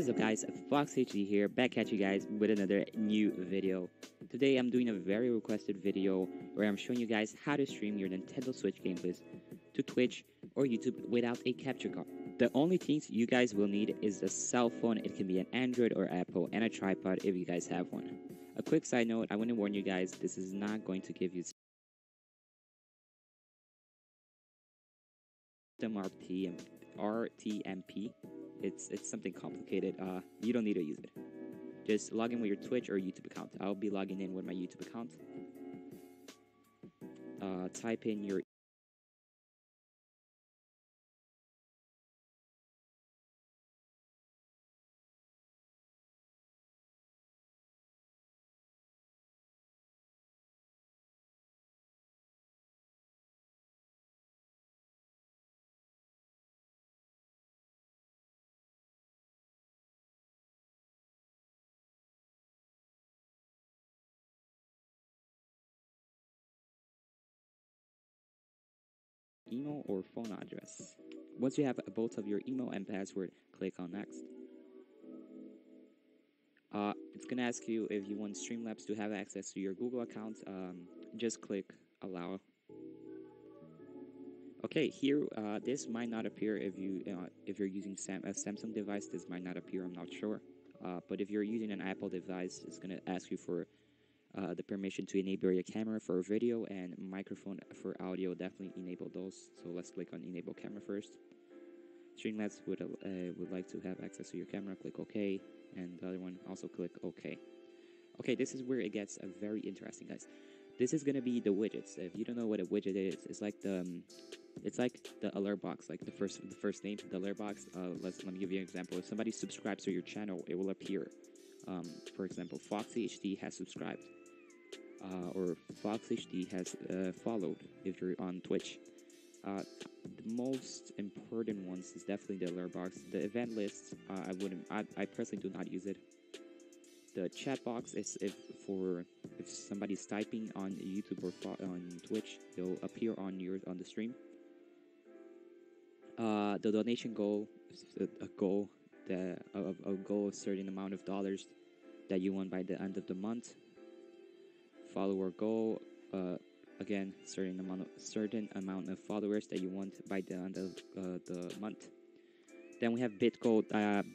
up guys, Fox HD here, back at you guys with another new video. Today I'm doing a very requested video where I'm showing you guys how to stream your Nintendo Switch gameplays to Twitch or YouTube without a capture card. The only things you guys will need is a cell phone, it can be an Android or Apple, and a tripod if you guys have one. A quick side note, I want to warn you guys, this is not going to give you system RTMP. It's something complicated. You don't need to use it. Just log in with your Twitch or YouTube account. I'll be logging in with my YouTube account. Type in your email or phone address. Once you have both of your email and password, click on next. It's gonna ask you if you want Streamlabs to have access to your Google account. Just click allow. Okay, here this might not appear if you're using a Samsung device. This might not appear. I'm not sure. But if you're using an Apple device, it's gonna ask you for the permission to enable your camera for video and microphone for audio. Definitely enable those. So let's click on enable camera first. Streamlabs would like to have access to your camera. Click OK, and the other one also click OK. Okay, this is where it gets very interesting, guys. This is gonna be the widgets. If you don't know what a widget is, it's like the alert box, like the first name, the alert box. Let me give you an example. If somebody subscribes to your channel, it will appear. For example, Foxy HD has subscribed, or Fox HD has followed if you're on Twitch. The most important ones is definitely the alert box. The event list, I personally do not use it. The chat box is if somebody's typing on YouTube or on Twitch, it'll appear on the stream. The donation goal is a goal of certain amount of dollars that you want by the end of the month. Follower goal, again, certain amount of followers that you want by the end of the month. Then we have BitGo.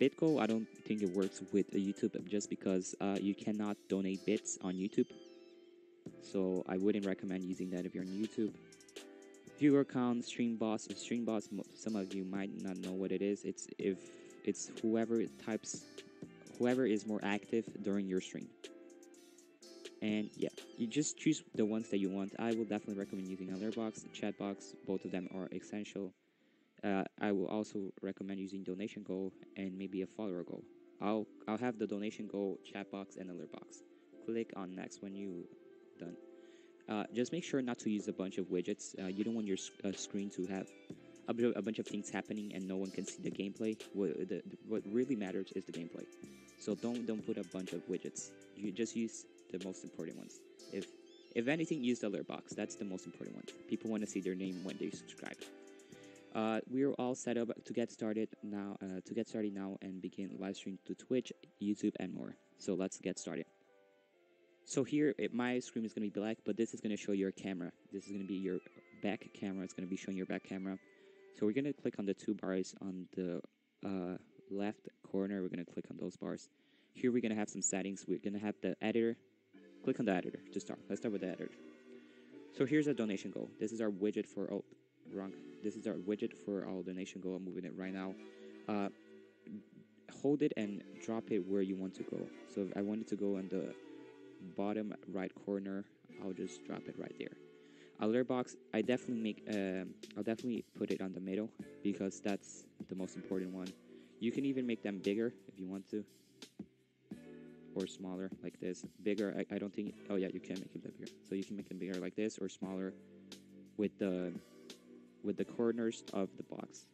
BitGo, I don't think it works with YouTube just because you cannot donate bits on YouTube. So I wouldn't recommend using that if you're on YouTube. Viewer count, stream boss. Some of you might not know what it is. It's whoever is more active during your stream. And yeah, you just choose the ones that you want. I will definitely recommend using Alertbox, Chatbox. Both of them are essential. I will also recommend using donation goal and maybe a follower goal. I'll have the donation goal, chat box, and alert box. Click on next when you done. Just make sure not to use a bunch of widgets. You don't want your screen to have a bunch of things happening and no one can see the gameplay. What really matters is the gameplay. So don't put a bunch of widgets. You just use the most important ones. If anything, use the alert box. That's the most important one. People want to see their name when they subscribe. We're all set up to get started now. And begin live stream to Twitch, YouTube, and more. So let's get started. So here, my screen is going to be black, but this is going to show your camera. This is going to be your back camera. It's going to be showing your back camera. So we're going to click on the two bars on the left corner. We're going to click on those bars. Here we're going to have some settings. We're going to have the editor. Click on the editor to start. Let's start with the editor. So here's a donation goal. This is our widget for This is our widget for our donation goal. I'm moving it right now. Hold it and drop it where you want to go. So if I want it to go on the bottom right corner, I'll just drop it right there. Alert box, I'll definitely put it on the middle because that's the most important one. You can even make them bigger if you want to, or smaller like this. Bigger, I don't think. Oh yeah, you can make them bigger. So you can make them bigger like this or smaller with the corners of the box.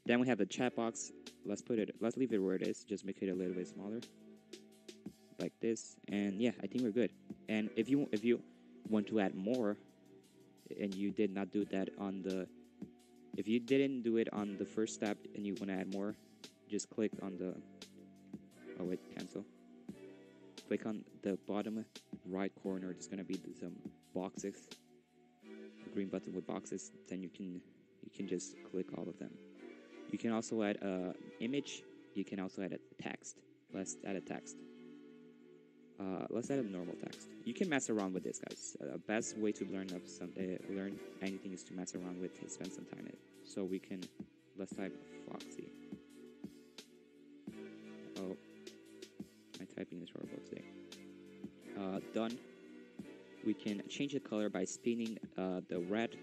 Then we have the chat box. Let's leave it where it is. Just make it a little bit smaller, like this. And yeah, I think we're good. And if you want to add more, and you did not do that if you didn't do it on the first step, and you want to add more, just click on Oh wait, cancel. Click on the bottom right corner. There's gonna be some boxes, a green button with boxes. Then you can just click all of them. You can also add a image. You can also add a text. Let's add a text. Let's add a normal text. You can mess around with this, guys. Best way to learn learn anything is to mess around with it, spend some time in it. So we can, let's type Foxy. Oh, my typing is horrible today. Done. We can change the color by spinning the red.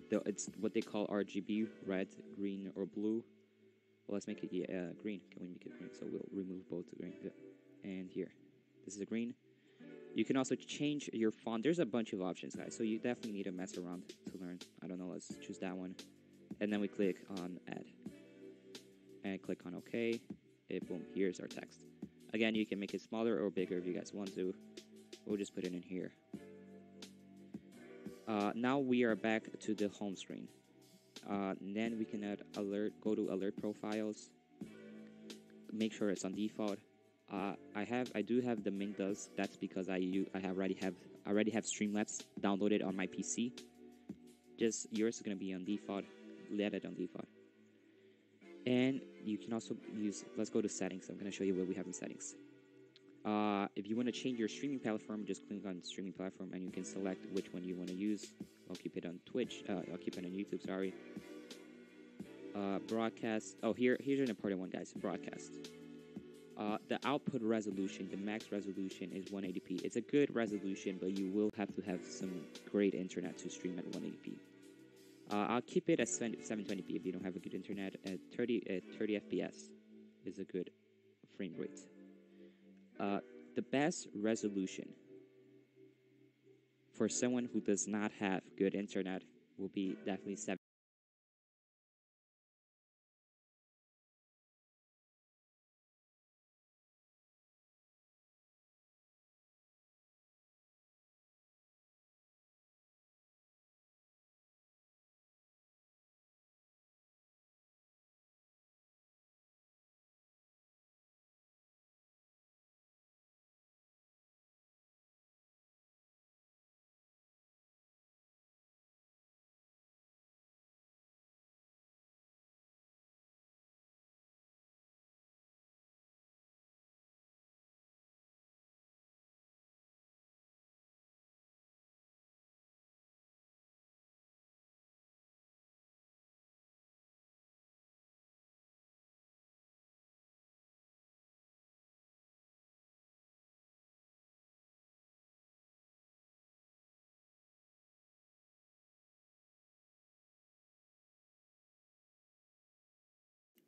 It's what they call RGB, red, green, or blue. Well, let's make it green. Can we make it green? So we'll remove both the green. And here, this is a green. You can also change your font. There's a bunch of options, guys. So you definitely need to mess around to learn. I don't know. Let's choose that one. And then we click on Add. And click on OK. Boom, here's our text. Again, you can make it smaller or bigger if you guys want to. We'll just put it in here. Now we are back to the home screen. Then we can add alert. Go to alert profiles. Make sure it's on default. I do have the Ming Does. That's because I already have Streamlabs downloaded on my PC. Just yours is gonna be on default. Let it on default. And you can also use. Let's go to settings. I'm gonna show you what we have in settings. If you want to change your streaming platform, just click on streaming platform and you can select which one you want to use. I'll keep it on Twitch. I'll keep it on YouTube. Sorry. Broadcast. Oh, here's an important one, guys. Broadcast. The output resolution, the max resolution is 180p. It's a good resolution, but you will have to have some great internet to stream at 180p. I'll keep it at 720p if you don't have a good internet. At 30 FPS is a good frame rate. The best resolution for someone who does not have good internet will be definitely 7.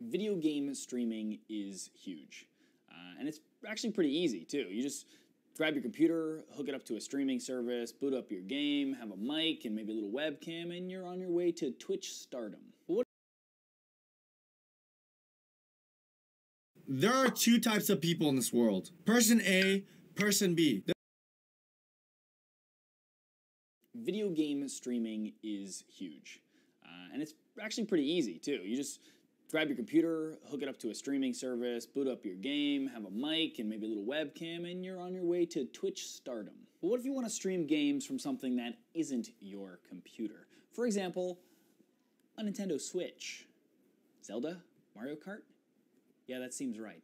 Video game streaming is huge. And it's actually pretty easy, too. You just grab your computer, hook it up to a streaming service, boot up your game, have a mic and maybe a little webcam, and you're on your way to Twitch stardom. There are two types of people in this world. Person A, person B. Video game streaming is huge. And it's actually pretty easy, too. You just grab your computer, hook it up to a streaming service, boot up your game, have a mic and maybe a little webcam, and you're on your way to Twitch stardom. But what if you want to stream games from something that isn't your computer? For example, a Nintendo Switch. Zelda? Mario Kart? Yeah, that seems right.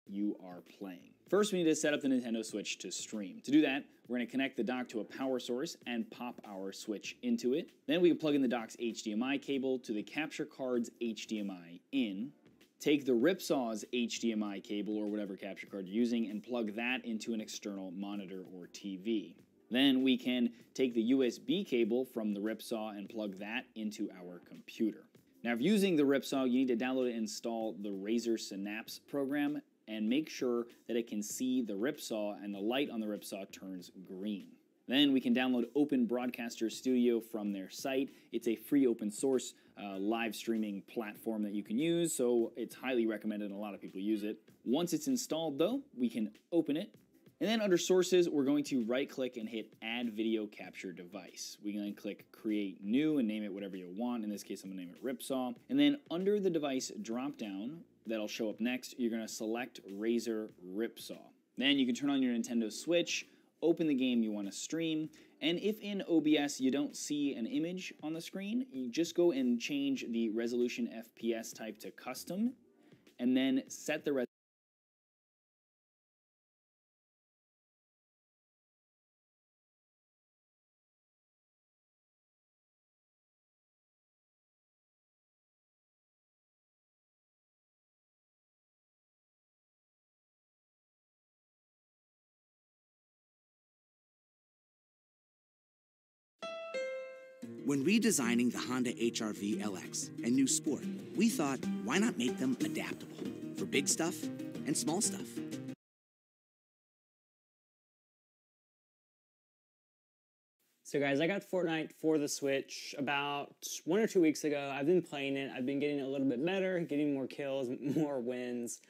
You are playing. First, we need to set up the Nintendo Switch to stream. To do that, we're going to connect the dock to a power source and pop our Switch into it. Then we can plug in the dock's HDMI cable to the capture card's HDMI in. Take the Ripsaw's HDMI cable or whatever capture card you're using and plug that into an external monitor or TV. Then we can take the USB cable from the Ripsaw and plug that into our computer. Now, if you're using the Ripsaw, you need to download and install the Razer Synapse program and make sure that it can see the Ripsaw and the light on the Ripsaw turns green. Then we can download Open Broadcaster Studio from their site. It's a free open source live streaming platform that you can use, so it's highly recommended and a lot of people use it. Once it's installed though, we can open it. And then under Sources, we're going to right-click and hit Add Video Capture Device. We can then click Create New and name it whatever you want. In this case, I'm going to name it Ripsaw. And then under the device drop-down, that'll show up next, you're going to select Razer Ripsaw. Then you can turn on your Nintendo Switch, open the game you want to stream, and if in OBS you don't see an image on the screen, you just go and change the resolution FPS type to custom, and then set the resolution. When redesigning the Honda HR-V LX and new Sport, we thought, why not make them adaptable for big stuff and small stuff? So guys, I got Fortnite for the Switch about 1 or 2 weeks ago. I've been playing it. I've been getting a little bit better, getting more kills, more wins.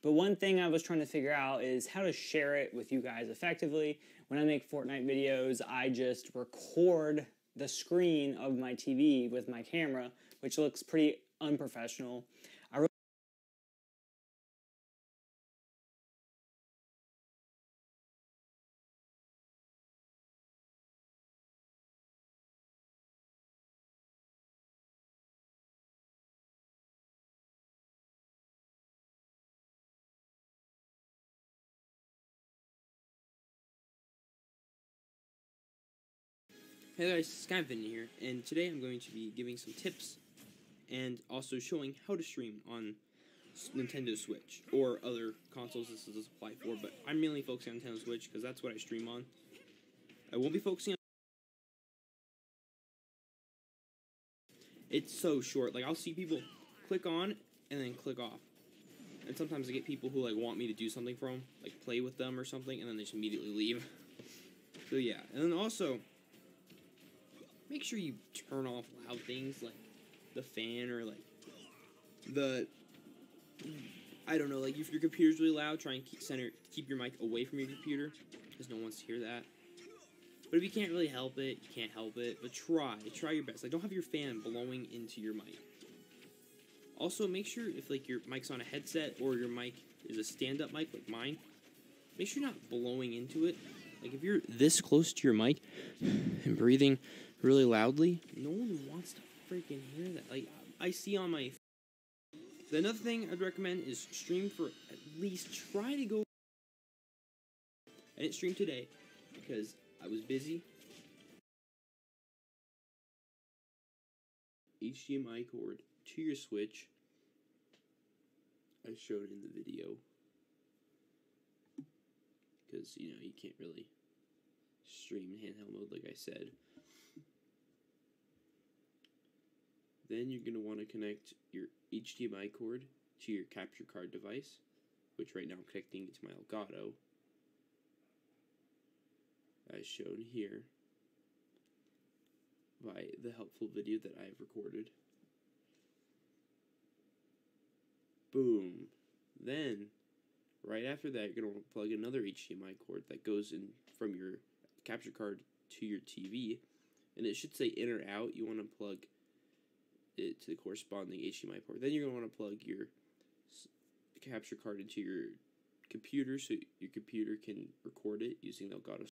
But one thing I was trying to figure out is how to share it with you guys effectively. When I make Fortnite videos, I just record the screen of my TV with my camera, which looks pretty unprofessional. Hey guys, Skyvin here, and today I'm going to be giving some tips and also showing how to stream on Nintendo Switch or other consoles this does apply for, but I'm mainly focusing on Nintendo Switch because that's what I stream on. I won't be focusing on... It's so short, like I'll see people click on and then click off. And sometimes I get people who like want me to do something for them, like play with them or something, and then they just immediately leave. So yeah, and then also... make sure you turn off loud things like the fan or like the, I don't know, like if your computer's really loud, try and keep your mic away from your computer because no one wants to hear that. But if you can't really help it, you can't help it, but try your best. Like don't have your fan blowing into your mic. Also make sure if like your mic's on a headset or your mic is a stand-up mic like mine, make sure you're not blowing into it. Like if you're this close to your mic and breathing really loudly, no one wants to freaking hear that. Like I see on my... Another thing I'd recommend is stream for at least try to go... I didn't stream today because I was busy. HDMI cord to your Switch, as shown in the video. Because, you know, you can't really stream in handheld mode like I said. Then you're going to want to connect your HDMI cord to your capture card device, which right now I'm connecting it to my Elgato, as shown here by the helpful video that I've recorded. Boom. Then, right after that, you're going to plug another HDMI cord that goes in from your capture card to your TV, and it should say in or out. You want to plug it to the corresponding HDMI port. Then you're going to want to plug your capture card into your computer so your computer can record it using the Elgato